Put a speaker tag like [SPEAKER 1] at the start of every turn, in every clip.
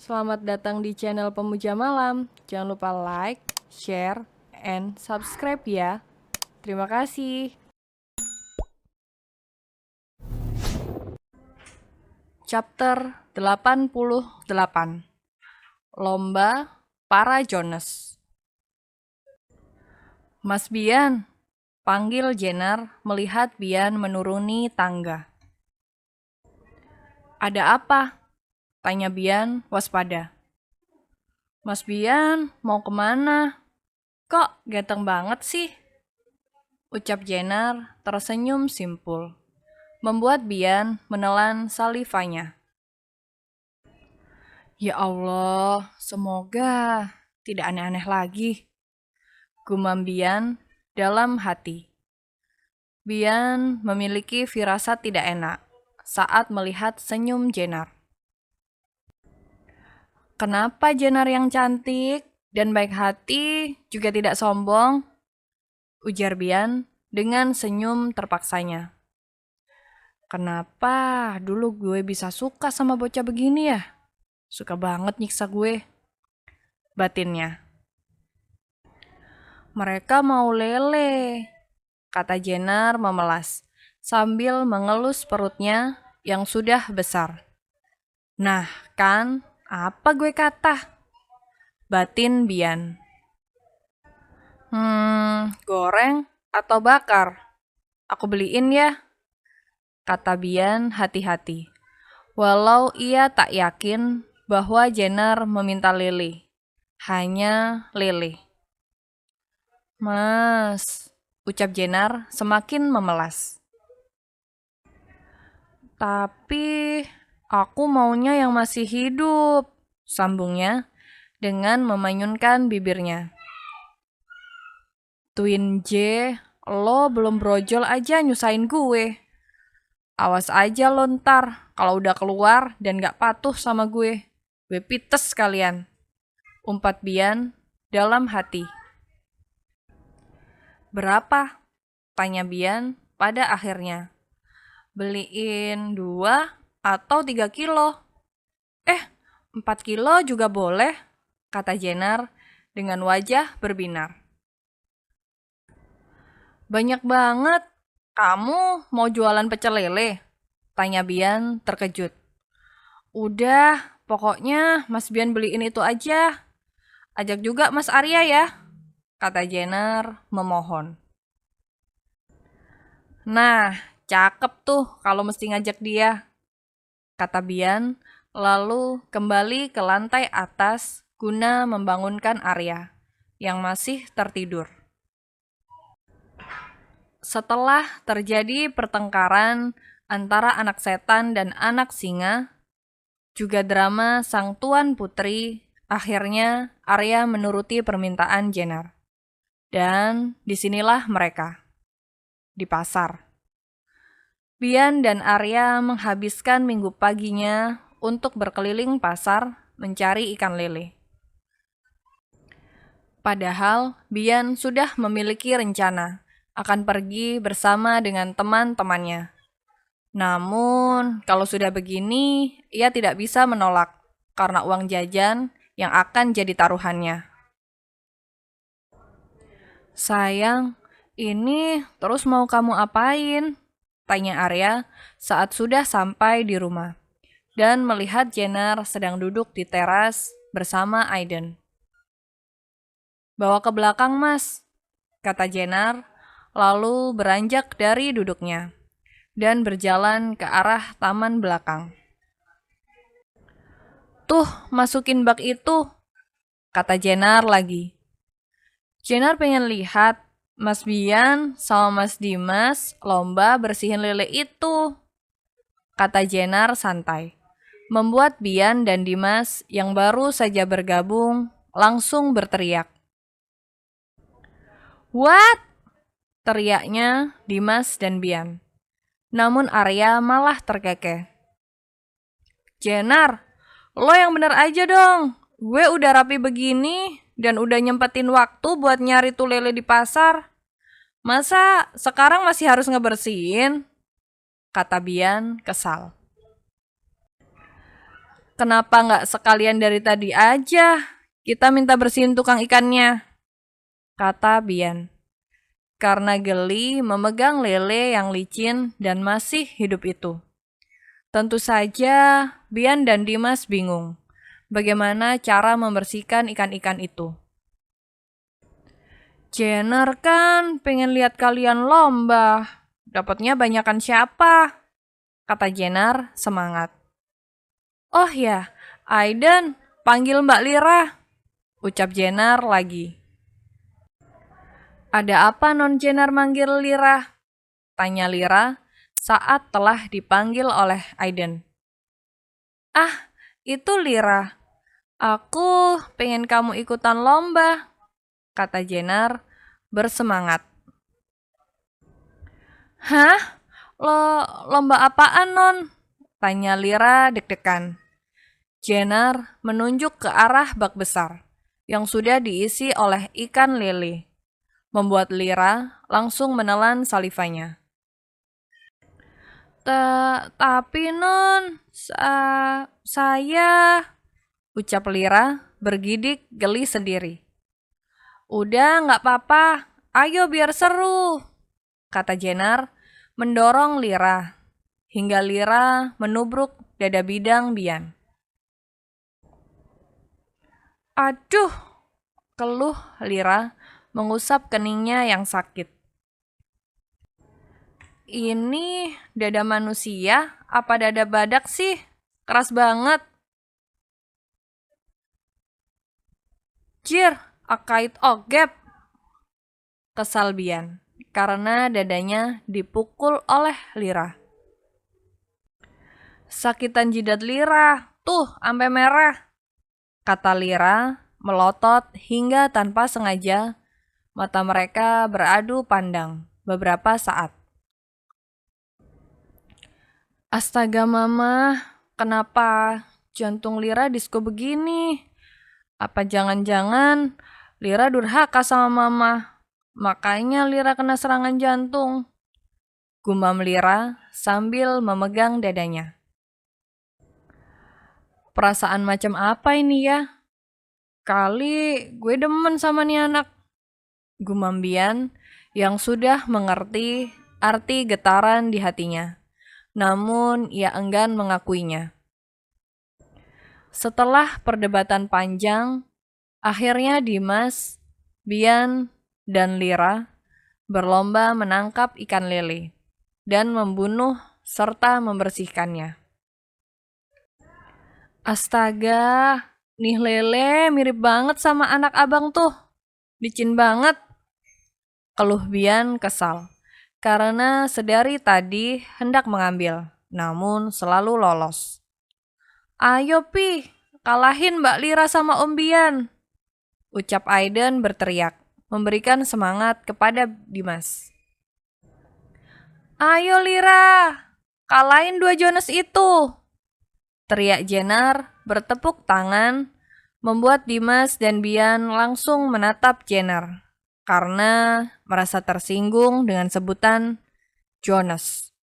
[SPEAKER 1] Selamat datang di channel Pemuja Malam. Jangan lupa like, share, and subscribe ya. Terima kasih. Chapter 88. Lomba para Jonas. Mas Bian, panggil Jenner melihat Bian menuruni tangga. Ada apa? Tanya Bian waspada. Mas Bian, mau kemana? Kok ganteng banget sih? Ucap Jenner tersenyum simpul, membuat Bian menelan salivanya. Ya Allah, semoga tidak aneh-aneh lagi, gumam Bian dalam hati. Bian memiliki firasat tidak enak saat melihat senyum Jenner. Kenapa Jenner yang cantik dan baik hati juga tidak sombong? Ujar Bian dengan senyum terpaksanya. Kenapa dulu gue bisa suka sama bocah begini ya? Suka banget nyiksa gue. Batinnya. Mereka mau lele, kata Jenner memelas, sambil mengelus perutnya yang sudah besar. Nah, kan, apa gue kata? Batin Bian. Goreng atau bakar? Aku beliin ya, kata Bian hati-hati. Walau ia tak yakin bahwa Jenner meminta lele. Hanya lele. Mas, ucap Jenner semakin memelas. Tapi aku maunya yang masih hidup, sambungnya dengan memanyunkan bibirnya. Twin J, lo belum brojol aja nyusahin gue. Awas aja lo ntar kalau udah keluar dan gak patuh sama gue. Gue pites kalian. Umpat Bian dalam hati. Berapa? Tanya Bian pada akhirnya. Beliin 2 atau 3 kilo. 4 kilo juga boleh, kata Jenner dengan wajah berbinar. Banyak banget. Kamu mau jualan pecel lele? Tanya Bian terkejut. Udah, pokoknya Mas Bian beliin itu aja. Ajak juga Mas Arya ya, kata Jenner memohon. Nah, cakep tuh kalau mesti ngajak dia, kata Bian, lalu kembali ke lantai atas guna membangunkan Arya yang masih tertidur. Setelah terjadi pertengkaran antara anak setan dan anak singa, juga drama sang tuan putri, akhirnya Arya menuruti permintaan Jenner. Dan disinilah mereka, di pasar. Bian dan Arya menghabiskan minggu paginya untuk berkeliling pasar mencari ikan lele. Padahal Bian sudah memiliki rencana akan pergi bersama dengan teman-temannya. Namun, kalau sudah begini, ia tidak bisa menolak karena uang jajan yang akan jadi taruhannya. Sayang, ini terus mau kamu apain? Tanya Arya saat sudah sampai di rumah dan melihat Jenner sedang duduk di teras bersama Aiden. Bawa ke belakang, Mas, kata Jenner, lalu beranjak dari duduknya dan berjalan ke arah taman belakang. Tuh, masukin bak itu, kata Jenner lagi. Jenner pengen lihat Mas Bian sama Mas Dimas lomba bersihin lele itu, kata Jenner santai, membuat Bian dan Dimas yang baru saja bergabung langsung berteriak. What? Teriaknya Dimas dan Bian. Namun Arya malah terkekeh. Jenner, lo yang bener aja dong. Gue udah rapi begini dan udah nyempetin waktu buat nyari tuh lele di pasar. Masa sekarang masih harus ngebersihin? Kata Bian kesal. Kenapa nggak sekalian dari tadi aja? Kita minta bersihin tukang ikannya, kata Bian. Karena geli memegang lele yang licin dan masih hidup itu. Tentu saja Bian dan Dimas bingung bagaimana cara membersihkan ikan-ikan itu. Jenner kan pengen lihat kalian lomba. Dapatnya banyakan siapa? Kata Jenner semangat. Oh ya, Aiden, panggil Mbak Lira. Ucap Jenner lagi. Ada apa non Jenner manggil Lira? Tanya Lira saat telah dipanggil oleh Aiden. Ah, itu Lira. Aku pengen kamu ikutan lomba, kata Jenner bersemangat. Hah? Lomba apaan non? Tanya Lira deg-degan. Jenner menunjuk ke arah bak besar yang sudah diisi oleh ikan lele, membuat Lira langsung menelan salivanya. Tapi non, saya, ucap Lira bergidik geli sendiri. Udah nggak apa-apa, ayo biar seru, kata Jenner mendorong Lira, hingga Lira menubruk dada bidang Bian. Aduh, keluh Lira mengusap keningnya yang sakit. Ini dada manusia apa dada badak sih? Keras banget. Jir, akait ogep. Kesal Bian karena dadanya dipukul oleh Lira. Sakitan jidat Lira, tuh ampe merah, kata Lira melotot hingga tanpa sengaja mata mereka beradu pandang beberapa saat. Astaga mama, kenapa jantung Lira disko begini? Apa jangan-jangan Lira durhaka sama mama? Makanya Lira kena serangan jantung. Gumam Lira sambil memegang dadanya. Perasaan macam apa ini ya? Kali gue demen sama nih anak. Gumam Bian yang sudah mengerti arti getaran di hatinya. Namun ia enggan mengakuinya. Setelah perdebatan panjang, akhirnya Dimas, Bian, dan Lira berlomba menangkap ikan lele dan membunuh serta membersihkannya. Astaga, nih lele mirip banget sama anak abang tuh. Licin banget. Keluh Bian kesal karena sedari tadi hendak mengambil, namun selalu lolos. Ayo Pi, kalahin Mbak Lira sama Om Bian, ucap Aiden berteriak, memberikan semangat kepada Dimas. Ayo Lira, kalahin dua Jonas itu, teriak Jenner bertepuk tangan, membuat Dimas dan Bian langsung menatap Jenner karena merasa tersinggung dengan sebutan Jonas.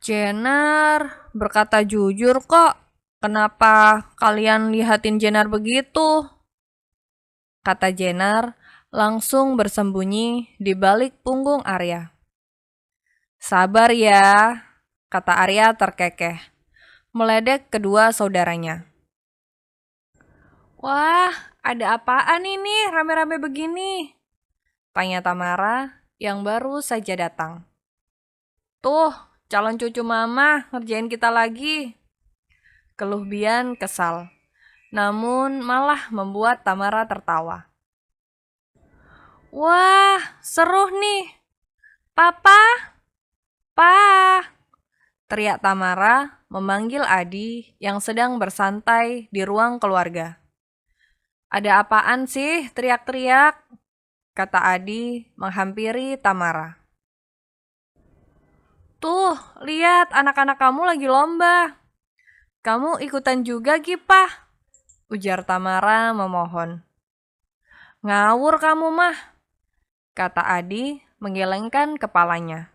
[SPEAKER 1] Jenner berkata jujur kok, kenapa kalian lihatin Jenner begitu? Kata Jenner langsung bersembunyi di balik punggung Arya. Sabar ya, kata Arya terkekeh, meledek kedua saudaranya. Wah, ada apaan ini rame-rame begini? Tanya Tamara yang baru saja datang. Tuh, calon cucu mama ngerjain kita lagi. Keluh Bian kesal, namun malah membuat Tamara tertawa. Wah, seru nih. Papa, Pa, teriak Tamara memanggil Adi yang sedang bersantai di ruang keluarga. Ada apaan sih teriak-teriak? Kata Adi menghampiri Tamara. Tuh, lihat anak-anak kamu lagi lomba. Kamu ikutan juga, Gipah? Ujar Tamara memohon. Ngawur kamu mah, kata Adi menggelengkan kepalanya.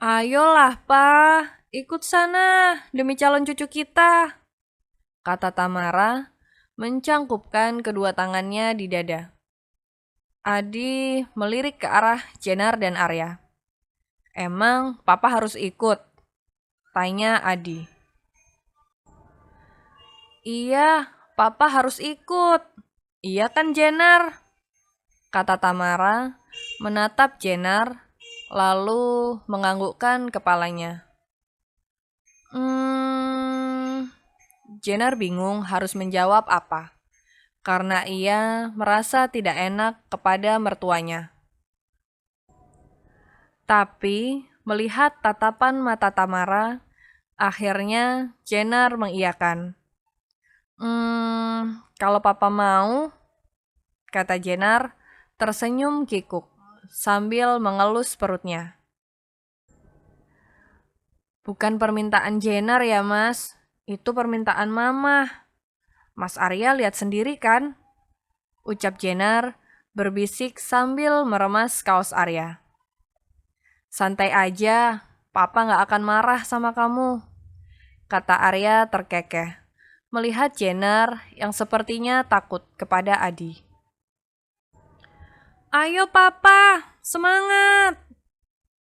[SPEAKER 1] Ayolah, Pa, ikut sana demi calon cucu kita, kata Tamara, mencangkupkan kedua tangannya di dada. Adi melirik ke arah Jenar dan Arya. Emang papa harus ikut? Tanya Adi. Iya, papa harus ikut. Iya kan Jenar? Kata Tamara, menatap Jenar, lalu menganggukkan kepalanya. Jenar bingung harus menjawab apa, karena ia merasa tidak enak kepada mertuanya. Tapi melihat tatapan mata Tamara, akhirnya Jenar mengiyakan. Kalau papa mau, kata Jenar tersenyum kikuk sambil mengelus perutnya. Bukan permintaan Jenar ya mas, itu permintaan mama. Mas Arya lihat sendiri kan? Ucap Jenar berbisik sambil meremas kaos Arya. Santai aja, papa gak akan marah sama kamu, kata Arya terkekeh, melihat Jenar yang sepertinya takut kepada Adi. Ayo papa, semangat!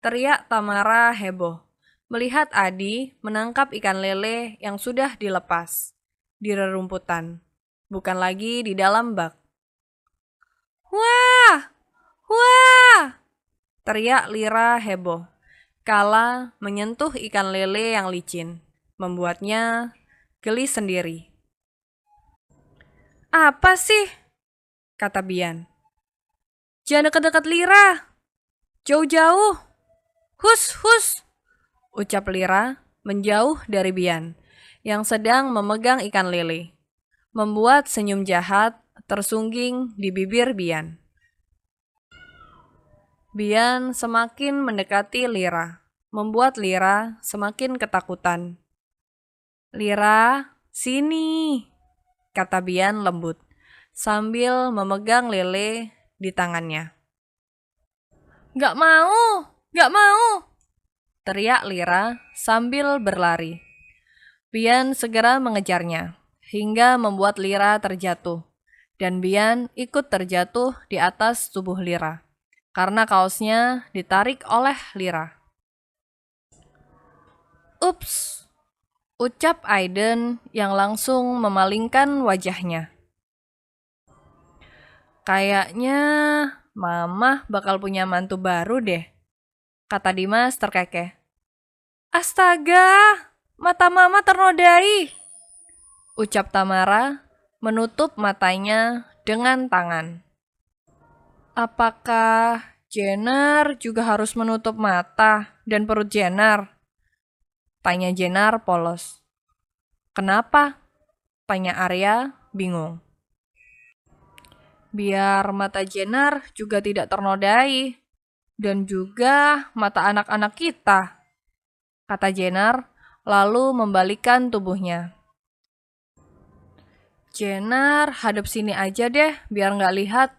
[SPEAKER 1] Teriak Tamara heboh, melihat Adi menangkap ikan lele yang sudah dilepas di rerumputan, bukan lagi di dalam bak. Wah! Wah! Teriak Lira heboh, kala menyentuh ikan lele yang licin, membuatnya geli sendiri. Apa sih? Kata Bian. Jangan dekat-dekat Lira. Jauh-jauh. Hus, hus. Ucap Lira menjauh dari Bian, yang sedang memegang ikan lele, membuat senyum jahat tersungging di bibir Bian. Bian semakin mendekati Lira, membuat Lira semakin ketakutan. Lira, sini, kata Bian lembut, sambil memegang lele di tangannya. Gak mau, gak mau, teriak Lira sambil berlari. Bian segera mengejarnya, hingga membuat Lira terjatuh, dan Bian ikut terjatuh di atas tubuh Lira, karena kaosnya ditarik oleh Lira. Ups, ucap Aiden yang langsung memalingkan wajahnya. Kayaknya Mama bakal punya mantu baru deh, kata Dimas terkekeh. Astaga, mata Mama ternodai, ucap Tamara menutup matanya dengan tangan. Apakah Jenar juga harus menutup mata dan perut Jenar? Tanya Jenar polos. Kenapa? Tanya Arya bingung. Biar mata Jenar juga tidak ternodai, dan juga mata anak-anak kita, kata Jenar lalu membalikkan tubuhnya. Jenar hadap sini aja deh biar gak lihat,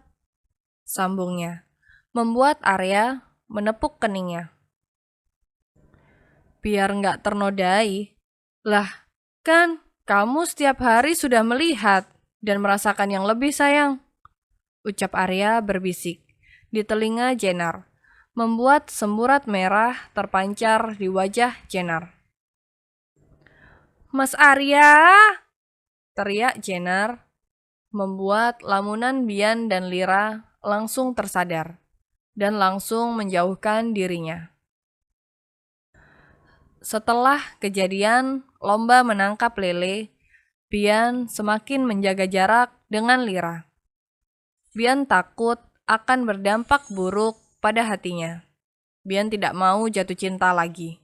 [SPEAKER 1] sambungnya, membuat Arya menepuk keningnya. Biar gak ternodai? Lah, kan kamu setiap hari sudah melihat dan merasakan yang lebih sayang, ucap Arya berbisik di telinga Jenar, membuat semburat merah terpancar di wajah Jenar. Mas Arya! Teriak Jenar, membuat lamunan Bian dan Lira langsung tersadar dan langsung menjauhkan dirinya. Setelah kejadian lomba menangkap lele, Bian semakin menjaga jarak dengan Lira. Bian takut akan berdampak buruk pada hatinya. Bian tidak mau jatuh cinta lagi.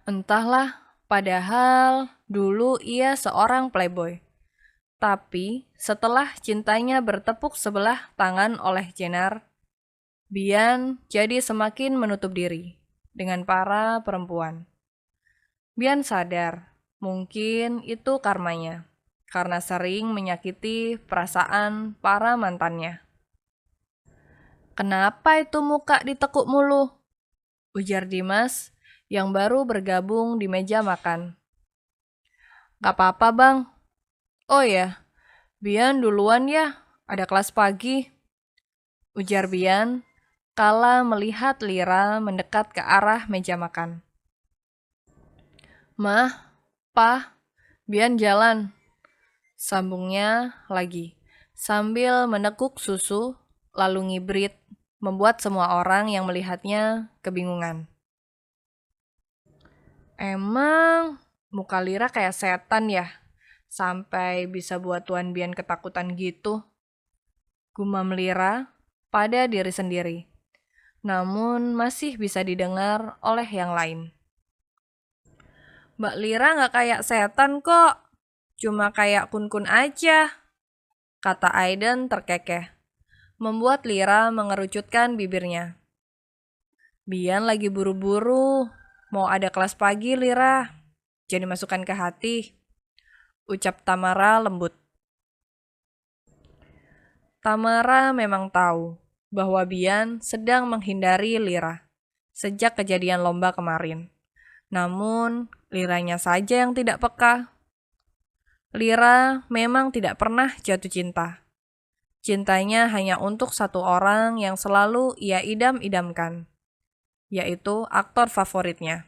[SPEAKER 1] Entahlah, padahal dulu ia seorang playboy. Tapi setelah cintanya bertepuk sebelah tangan oleh Jenar, Bian jadi semakin menutup diri dengan para perempuan. Bian sadar, mungkin itu karmanya, karena sering menyakiti perasaan para mantannya. Kenapa itu muka ditekuk mulu? Ujar Dimas yang baru bergabung di meja makan. Gak apa-apa bang. Oh ya, Bian duluan ya, ada kelas pagi. Ujar Bian kala melihat Lira mendekat ke arah meja makan. Mah, Pah, Bian jalan. Sambungnya lagi, sambil menekuk susu, lalu ngibrit, membuat semua orang yang melihatnya kebingungan. Emang muka Lira kayak setan ya? Sampai bisa buat Tuan Bian ketakutan gitu. Gumam Lira pada diri sendiri. Namun masih bisa didengar oleh yang lain. Mbak Lira nggak kayak setan kok. Cuma kayak kun-kun aja, kata Aiden terkekeh. Membuat Lira mengerucutkan bibirnya. Bian lagi buru-buru. Mau ada kelas pagi, Lira. Jadi masukkan ke hati. Ucap Tamara lembut. Tamara memang tahu bahwa Bian sedang menghindari Lira sejak kejadian lomba kemarin. Namun, Liranya saja yang tidak peka. Lira memang tidak pernah jatuh cinta. Cintanya hanya untuk satu orang yang selalu ia idam-idamkan, yaitu aktor favoritnya.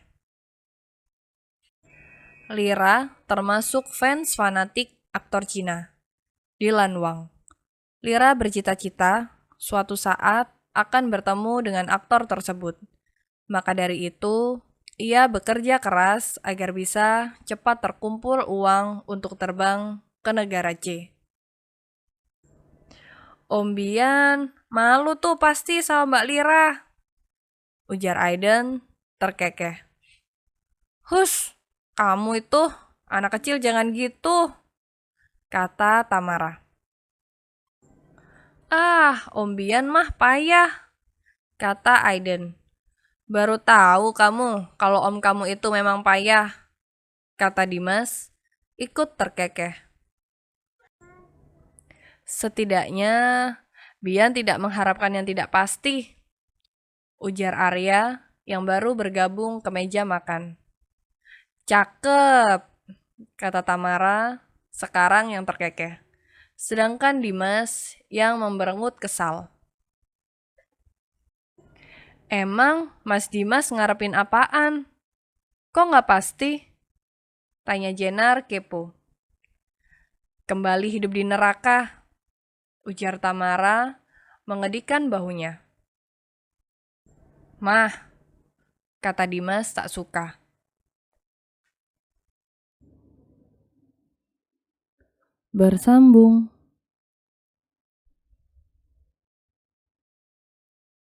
[SPEAKER 1] Lira termasuk fans fanatik aktor Cina, Dylan Wang. Lira bercita-cita suatu saat akan bertemu dengan aktor tersebut. Maka dari itu, ia bekerja keras agar bisa cepat terkumpul uang untuk terbang ke negara C. Om Bian, malu tuh pasti sama Mbak Lira, ujar Aiden terkekeh. Hus, kamu itu anak kecil jangan gitu, kata Tamara. Ah, Om Bian mah payah, kata Aiden. Baru tahu kamu kalau om kamu itu memang payah, kata Dimas, ikut terkekeh. Setidaknya, Bian tidak mengharapkan yang tidak pasti, ujar Arya yang baru bergabung ke meja makan. Cakep, kata Tamara, sekarang yang terkekeh. Sedangkan Dimas yang memberengut kesal. Emang Mas Dimas ngarepin apaan? Kok nggak pasti? Tanya Jenar kepo. Kembali hidup di neraka, ujar Tamara mengedikan bahunya. Mah, kata Dimas tak suka. Bersambung.